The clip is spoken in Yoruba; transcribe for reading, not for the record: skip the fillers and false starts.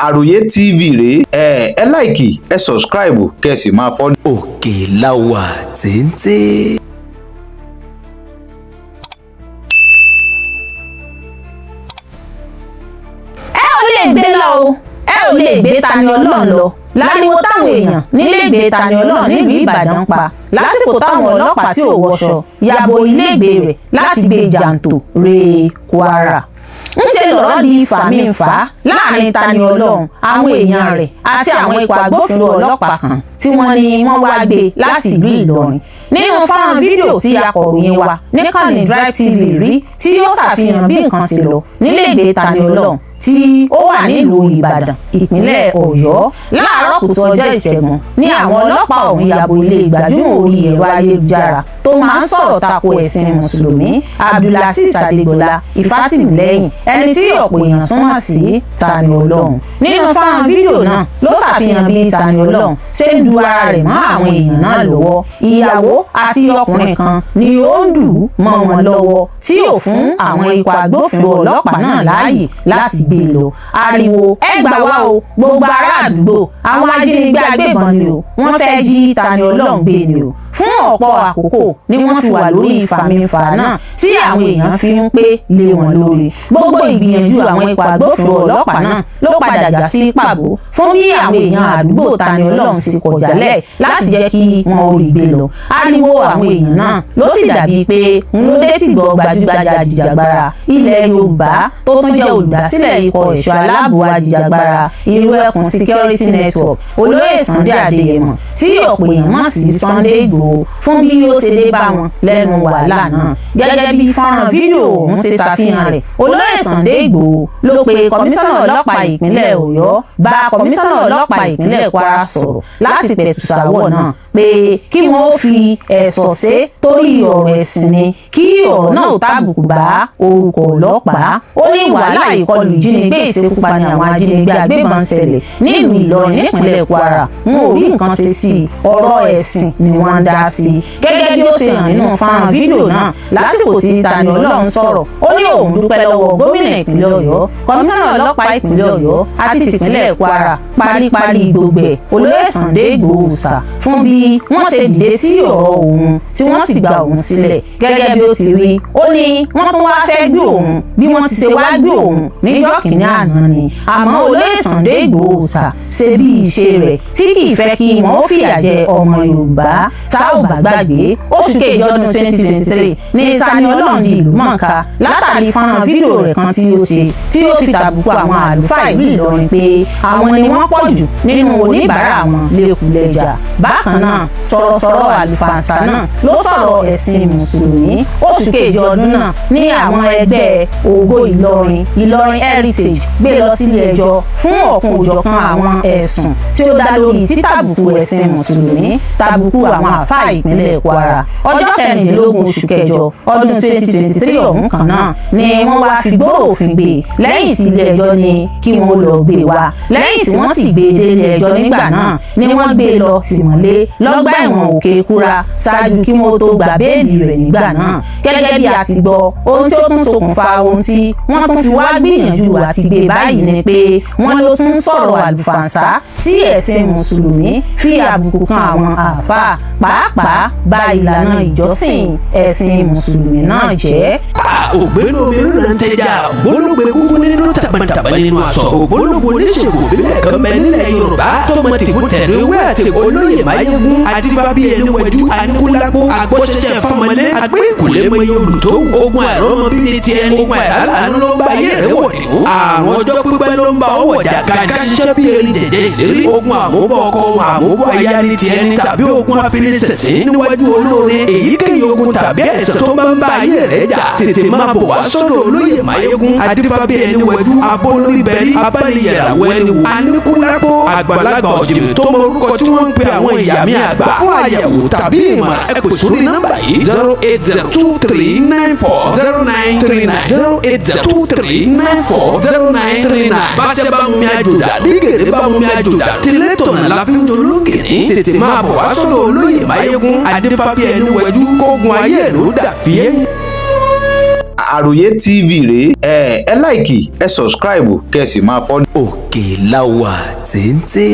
Àròyé TV rèé ẹ láìkì ẹ sọ̀scribe kẹ́ sì máa fọ́lọ̀. Òkèláwà téńté. ẹ ò lè gbé lọ o ẹ ò lè gbé Tani Olohun lọ láriwo táwọn èèyàn níléègbé Tani Olohun nílùú Ìbàdàn pa lásìkò táwọn ọlọ́pàá tí ò wọṣọ yàbò iléègbé rẹ̀ láti gbé jàǹtò re Kwara. Ńṣe lọ̀rọ̀ di fàmífà láàrin Tani Olohun àwọn èèyàn rẹ̀ àti àwọn ikọ̀ agbófinró ọlọ́pàá kan tí wọ́n ní wọ́n wá gbé láti ìlú Ìlọrin. Nínú fọ́nrán fídíò tí akọ̀ròyìn wa níkànnì Drive TV rí tí ó ṣàfihàn bí nǹkan ṣe lọ níléègbé Tani Olohun tí ó wà nílùú Ìbàdàn ìpínlẹ̀ Ọ̀yọ́ láàárọ̀ kùtù ọjọ́ Ìṣẹ́gun ní àwọn ọlọ́pàá ọ̀hún yàbò ilé gbajúmọ̀ orí ẹ̀rọ ayélujára tó máa ń sọ̀rọ̀ tako ẹ̀sìn mùsùlùmí Abdulazeez Adégbọlá Ìfátìmílẹ́yìn ẹni tí ọ̀pọ̀ èèyàn súnmọ́ sí Tani Olohun. Nínú fọ́nrán fídíò náà ló ṣàfihàn bí Tani Olohun ṣe ń du ara rẹ̀ mọ́ àwọn èèyàn náà lọ́wọ́. Ìyàwó àti ọkùnrin kan ni ó ń dù ú mọ́ wọn lọ́wọ́ tí ò fún àwọn ikọ̀ agbófinró ọlọ́pàá náà láàyè láti gbé lọ. Ariwo ẹ gbà wá o gbogbo ará àdúgbò àwọn ajínigbé agbébọn ni o wọ́n fẹ́ jí Tani Olohun gbé ni o. Fún ọ̀pọ̀ àkókò ni wọ́n fi wà lórí ìfàmìfà náà tí àwọn èèyàn fi ń pé lé wọn lórí. Gbogbo ìgbìyànjú àwọn ikọ̀ agbófinró ọlọ́pàá náà ló padà já sí pàbó fún bí àwọn èèyàn àdúgbò Tani Olohun sì kọ̀ jálẹ̀ láti jẹ́ kí wọ́n orí gbé lọ. Ariwo àwọn èèyàn náà ló sì dàbí pé ń ló dé tìgbọ́ gbajúgbajà ajìjàgbara ilẹ̀ Yorùbá tó tún jẹ́ olùdásílẹ̀ ikọ̀ ẹ̀ṣọ́ aláàbò ajìjàgbara Ìrú Ẹkùn Security Network Olóyè Sunday Adéyẹmọ tí ọ̀pọ̀ èèyàn mọ̀ sí Sunday Igboho fún bí ó ṣe dé bá wọn lẹ́nu wàhálà náà. Gẹ́gẹ́ bí fọ́nrán fídíò ọ̀hún ṣe ṣàfihàn rẹ̀ Olóyè Sunday Igboho ló pe kọmíṣánná ọlọ́pàá ìpínlẹ̀ Ọ̀yọ́ bá kọmíṣánná ọlọ́pàá ìpínlẹ̀ Kwara sọ̀rọ̀ láti pẹ̀tù sáwọ̀ náà pé kí wọ́n ó fi ẹ̀sọ̀ ṣe torí ọ̀rọ̀ ẹ̀sìn ni kí ọ̀rọ̀ náà tàbùkù bá orúkọ ọlọ́pàá. Ó ní wàhálà ìkọlù ìjínigbé ìṣekúpani àwọn ajínigbé agbébọn ṣẹlẹ̀ nílùú Ìlọrin nípínlẹ̀ Kwara wọn ò rí nǹkan ṣe sí i ọ̀rọ̀ ẹ̀sìn ni wọ́n ń dá sí i. Gẹ́gẹ́ bí ó ṣe hàn nínú fọ́nrán fídíò náà lásìkò tí Tani Olohun sọ̀rọ̀ ó ní òun dúpẹ́ lọ́wọ́ gómìnà ìpínlẹ̀ Ọ̀yọ́ kọmíṣánná ọlọ́pàá ìpínlẹ̀ Ọ̀yọ́ àti tìpínlẹ̀ Kwara paríparí gbogbo ẹ̀ Olóyè Sunday Igboho fún bí wọ́n ṣe dìde sí ọ̀rọ̀ òun tí wọ́n sì gba òun sílẹ̀. Gẹ́gẹ́ bí ó ti wí ó ní wọ́n tún wá fẹ́ gbé òun bí wọ́n ti ṣe wá gbé òun níjọ́ kìíní àná ni àmọ́ Olóyè Sunday Igboho ṣe bí ìṣe rẹ̀ tí kì í fẹ́ kí wọ́n ó fìyà jẹ ọmọ Yorùbá tá ò bá gbàgbé oṣù kejì ọdún 2023 ní Tani Olohun di ìlú mọ̀ọ́ká látàrí fọ́nrán fídíò rẹ̀ kan tí ó ṣe tí ó fi tàbùkù àwọn àlùfáà ìlú Ìlọrin pé àwọn ni wọ́n pọ̀ jù nínú oníbàárà wọn lẹ́kùlẹ́jà. Bákan náà sọ̀rọ̀sọ̀rọ̀ àlùfàǹsà náà ló sọ̀rọ̀ ẹ̀sìn mùsùlùmí oṣù kejì ọdún náà ní àwọn ẹgbẹ́ Ògo Ìlọrin Heritage gbé lọ sílé ẹjọ́ fún ọ̀kan òjọ̀kan àwọn ẹ̀sùn tí ó dá lórí títàbùkù ẹ̀sìn mùsùlùmí tàbùkù àwọn àfáà ìpínlẹ̀ Kwara. Ọjọ́ 14 oṣù kẹjọ ọdún 2023 ọ̀hún kan náà ni wọ́n wá fi gbòòrò òfin gbé lẹ́yìn tí ilé ẹjọ́ ní kí wọ́n lọ gbé wá lẹ́yìn tí wọ́n sì gbé délé ẹjọ́ nígbà náà ni wọ́n gbé lọ tìmọ́lé lọ́gbà ẹ̀wọ̀n Òkè-Kúra ṣáájú kí wọ́n tó gba béèlì rẹ̀ nígbà náà. Gẹ́gẹ́ bí a ti gbọ́ ohun tí ó tún ṣokùnfà ohun tí wọ́n tún fi wá gbìyànjú àti gbé báyìí ni pé wọ́n ló tún sọ̀rọ̀ àlùfàǹsá sí ẹ̀sìn mùsùlùmí fi àbùkù kan àwọn àáfàá pàápàá bà ìlànà ìjọsìn ẹ̀sìn mùsùlùmí náà jẹ́. Ògbénu obìnrin náà ń tẹja gbólógbé kúkú nínú tàbàtàbà nínú aṣọ ògbólógbò oníṣègùn òbílẹ̀ kan bẹ nílẹ̀ Yorùbá tó mọ tìkú tẹ̀lé ewé àti Olóyè Máyégún adífábí ẹni wẹ̀jú aníkúlápó agbóṣẹ́ṣẹ́ fọmọlé agbé ìkùlé mọ yorùtó ogun àìrọ́mọ bíbí ti ẹni ogun àìrálàánú ló ń bá ayé rẹ̀ wọ̀dì mú àrùn ọjọ́ pípẹ́ ló ń bá ọwọ́ jà gàdí ṣiṣẹ́ bí erin jẹ̀jẹ̀ ìlérí ogun àmúbọ̀ ọkọ ohun àmúbọ̀ aya ní ti ẹni tàbí ogun afinisẹ̀sẹ̀ níwájú olóore èyíkéyìí ogun tàbí ẹ̀ṣẹ̀ tó bá ń bá ayé rẹ̀ jà tètè máa bọ̀ wá sọ́dọ̀ Olóyè Máyégún adífábí ẹni wẹ̀jú abólóríbẹ̀rí abániyẹ̀ràwọ̀ ẹni wò aníkúlápó àgbàlagbà ọ̀jìnì tó mọ orúkọ tí wọ́n ń pe àwọn ìyá mi àgbà fún àyẹ̀wò tàbí ìmọ̀ràn ẹ pè sórí nọ́mbà yìí 08023940939 bá tẹ́ bá mú mi àjòdà dígèrè bá mú mi àjòdà tilẹ̀ tọ̀nà la fi ń dológìní tètè máa bọ̀ wá sọ́dọ̀ Olóyè Máyégún adífábí ẹni wẹ̀jú kógun ayé ló dà fíẹ́. Àròyé TV rèé ẹ láìkì ẹ sọ̀scribe kẹ́ ẹ sì máa fọ́lọ̀. Òkè la wà téńté.